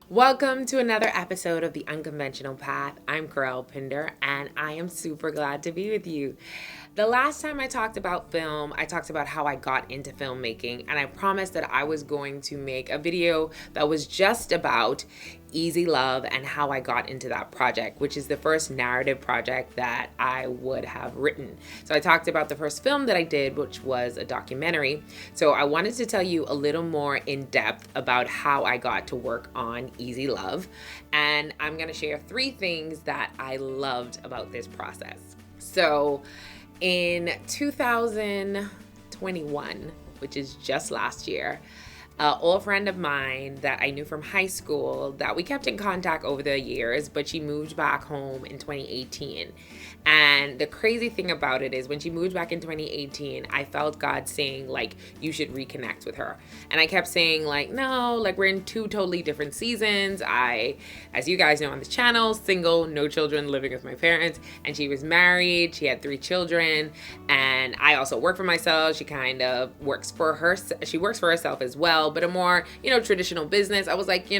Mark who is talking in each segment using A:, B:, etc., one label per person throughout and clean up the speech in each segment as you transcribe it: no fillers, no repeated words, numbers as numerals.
A: Welcome to another episode of The Unconventional Path. I'm Corel Pinder, and I am super glad to be with you. The last time I talked about film, I talked about how I got into filmmaking, and I promised that I was going to make a video that was just about Easy Love and how I got into that project, which is the first narrative project that I would have written. So I talked about the first film that I did, which was a documentary. So I wanted to tell you a little more in depth about how I got to work on Easy Love. And I'm going to share 3 things that I loved about this process. So in 2021, which is just last year, an old friend of mine that I knew from high school that we kept in contact over the years, but she moved back home in 2018. And the crazy thing about it is when she moved back in 2018, I felt God saying, like, you should reconnect with her. And I kept saying, like, no, like, we're in 2 totally different seasons. As you guys know on the channel, single, no children, living with my parents. And she was married. She had 3 children. And I also work for myself. She kind of works for her. She works for herself as well, but a more, traditional business. I was like,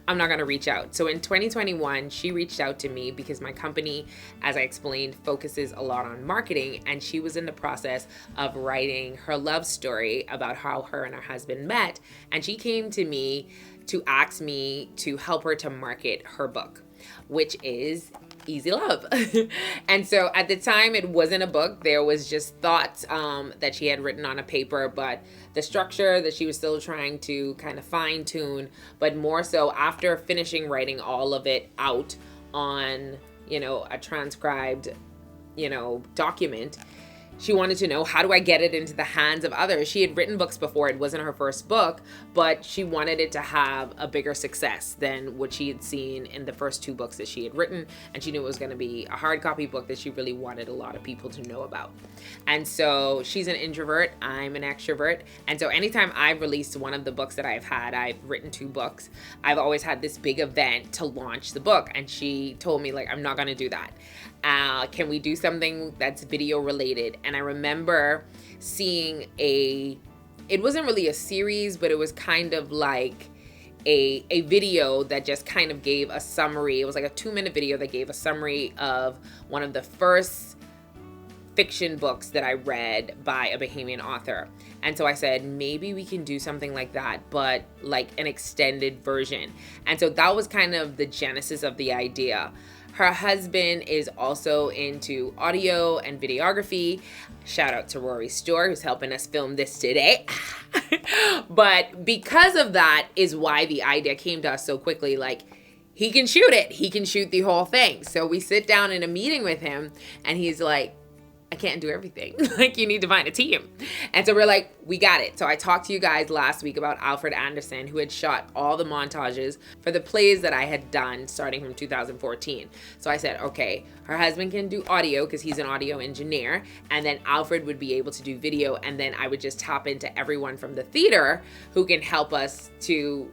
A: I'm not going to reach out. So in 2021, she reached out to me because my company, as I explained, focuses a lot on marketing. And she was in the process of writing her love story about how her and her husband met. And she came to me to ask me to help her to market her book, which is Easy Love. And so at the time, it wasn't a book. There was just thoughts that she had written on a paper, but the structure that she was still trying to kind of fine tune, but more so after finishing writing all of it out on, a transcribed, document. She wanted to know, how do I get it into the hands of others? She had written books before. It wasn't her first book, but she wanted it to have a bigger success than what she had seen in the first 2 books that she had written. And she knew it was going to be a hard copy book that she really wanted a lot of people to know about. And so she's an introvert. I'm an extrovert. And so anytime I've released one of the books that I've written 2 books, I've always had this big event to launch the book. And she told me, like, I'm not going to do that. Can we do something that's video related? And I remember seeing it wasn't really a series, but it was kind of like a video that just kind of gave a summary. It was like a 2-minute video that gave a summary of one of the first fiction books that I read by a Bahamian author. And so I said, maybe we can do something like that, but like an extended version. And so that was kind of the genesis of the idea. Her husband is also into audio and videography. Shout out to Rory Store, who's helping us film this today. But because of that is why the idea came to us so quickly. Like, he can shoot it. He can shoot the whole thing. So we sit down in a meeting with him and he's like, I can't do everything. Like, you need to find a team. And so we're like, we got it. So I talked to you guys last week about Alfred Anderson, who had shot all the montages for the plays that I had done starting from 2014. So I said, okay, her husband can do audio because he's an audio engineer. And then Alfred would be able to do video. And then I would just tap into everyone from the theater who can help us to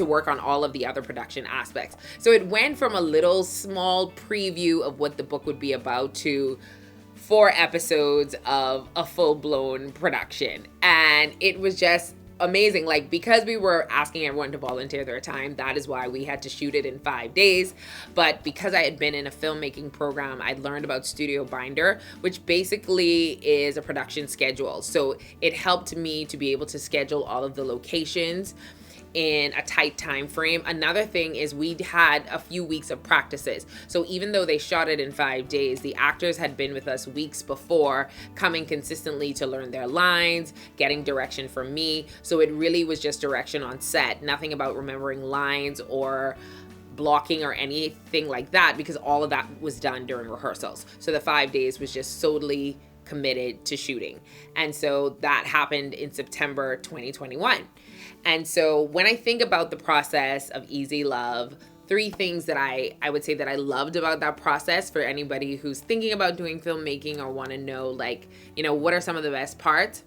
A: work on all of the other production aspects. So it went from a little small preview of what the book would be about to 4 episodes of a full-blown production. And it was just amazing. Like, because we were asking everyone to volunteer their time, that is why we had to shoot it in 5 days. But because I had been in a filmmaking program, I'd learned about Studio Binder, which basically is a production schedule. So it helped me to be able to schedule all of the locations in a tight time frame. Another thing is we had a few weeks of practices. So even though they shot it in 5 days, the actors had been with us weeks before, coming consistently to learn their lines, getting direction from me. So it really was just direction on set, nothing about remembering lines or blocking or anything like that, because all of that was done during rehearsals. So the 5 days was just solely committed to shooting. And so that happened in September 2021. And so when I think about the process of Easy Love, 3 things that I would say that I loved about that process for anybody who's thinking about doing filmmaking or want to know, like, what are some of the best parts?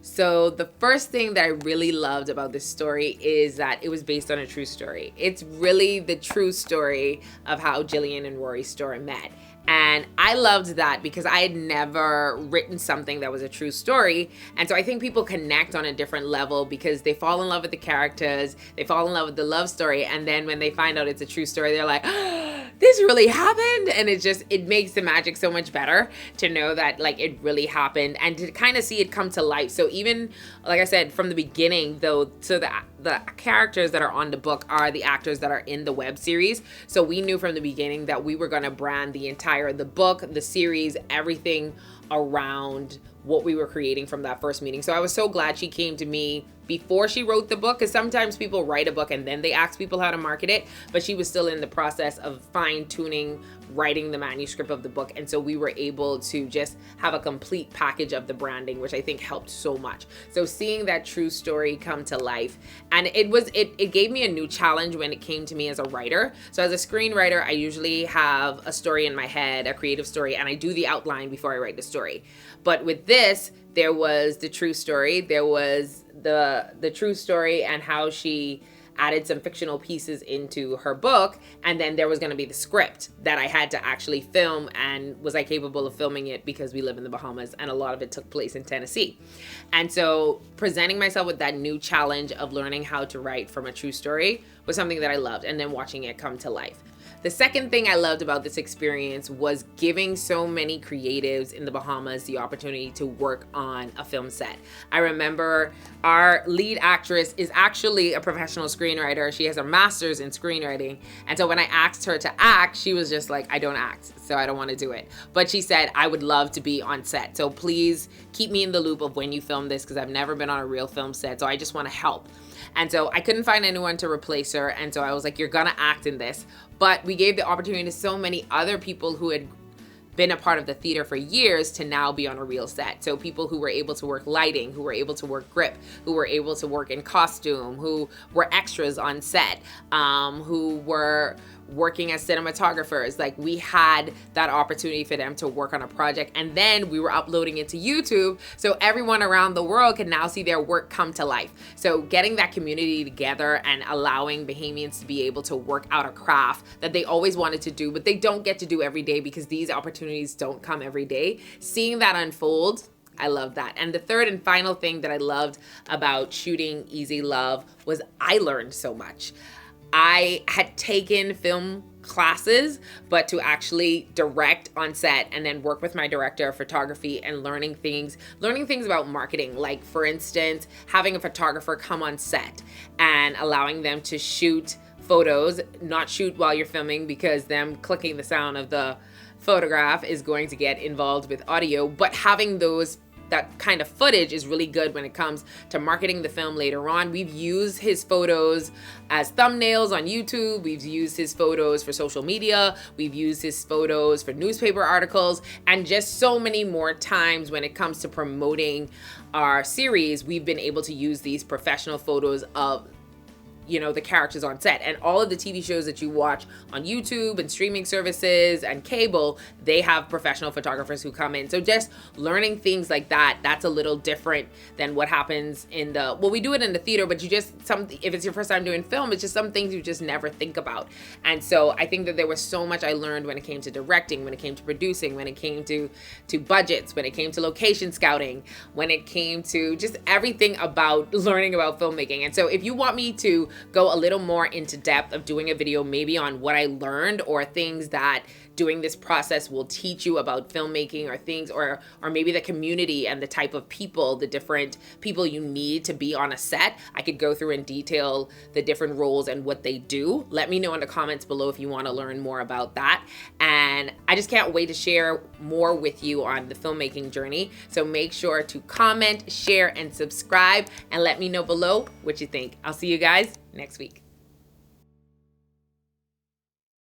A: So the first thing that I really loved about this story is that it was based on a true story. It's really the true story of how Jillian and Rory Storr met. And I loved that because I had never written something that was a true story. And so I think people connect on a different level because they fall in love with the characters, they fall in love with the love story. And then when they find out it's a true story, they're like, oh, this really happened. And it makes the magic so much better to know that like it really happened and to kind of see it come to life. So even, like I said, from the beginning though, so the characters that are on the book are the actors that are in the web series. So we knew from the beginning that we were going to brand the book, the series, everything around what we were creating from that first meeting. So I was so glad she came to me before she wrote the book, because sometimes people write a book and then they ask people how to market it, but she was still in the process of fine-tuning writing the manuscript of the book. And so we were able to just have a complete package of the branding, which I think helped so much. So seeing that true story come to life, and it gave me a new challenge when it came to me as a writer. So as a screenwriter, I usually have a story in my head, a creative story, and I do the outline before I write the story. But with this, there was the true story. There was the true story and how she added some fictional pieces into her book. And then there was going to be the script that I had to actually film. And was I capable of filming it because we live in the Bahamas and a lot of it took place in Tennessee. And so presenting myself with that new challenge of learning how to write from a true story was something that I loved, and then watching it come to life. The second thing I loved about this experience was giving so many creatives in the Bahamas the opportunity to work on a film set. I remember our lead actress is actually a professional screenwriter. She has a master's in screenwriting. And so when I asked her to act, she was just like, I don't act, so I don't want to do it. But she said, I would love to be on set. So please keep me in the loop of when you film this, because I've never been on a real film set. So I just want to help. And so I couldn't find anyone to replace her. And so I was like, you're gonna act in this. But we gave the opportunity to so many other people who had been a part of the theater for years to now be on a real set. So people who were able to work lighting, who were able to work grip, who were able to work in costume, who were extras on set, who were working as cinematographers. Like, we had that opportunity for them to work on a project, and then we were uploading it to YouTube so everyone around the world can now see their work come to life. So getting that community together and allowing Bahamians to be able to work out a craft that they always wanted to do, but they don't get to do every day because these opportunities don't come every day. Seeing that unfold, I love that. And the third and final thing that I loved about shooting Easy Love was I learned so much. I had taken film classes, but to actually direct on set and then work with my director of photography and learning things about marketing. Like, for instance, having a photographer come on set and allowing them to shoot photos, not shoot while you're filming, because them clicking the sound of the photograph is going to get involved with audio, but having that kind of footage is really good when it comes to marketing the film later on. We've used his photos as thumbnails on YouTube. We've used his photos for social media. We've used his photos for newspaper articles, and just so many more times when it comes to promoting our series, we've been able to use these professional photos of the characters on set. And all of the TV shows that you watch on YouTube and streaming services and cable, they have professional photographers who come in. So just learning things like that, that's a little different than what happens we do it in the theater, but if it's your first time doing film, it's just some things you just never think about. And so I think that there was so much I learned when it came to directing, when it came to producing, when it came to budgets, when it came to location scouting, when it came to just everything about learning about filmmaking. And so if you want me to go a little more into depth of doing a video maybe on what I learned or things that doing this process will teach you about filmmaking, or things, or maybe the community and the type of people, the different people you need to be on a set, I could go through and detail the different roles and what they do. Let me know in the comments below if you want to learn more about that. And I just can't wait to share more with you on the filmmaking journey. So make sure to comment, share, and subscribe, and let me know below what you think. I'll see you guys next week.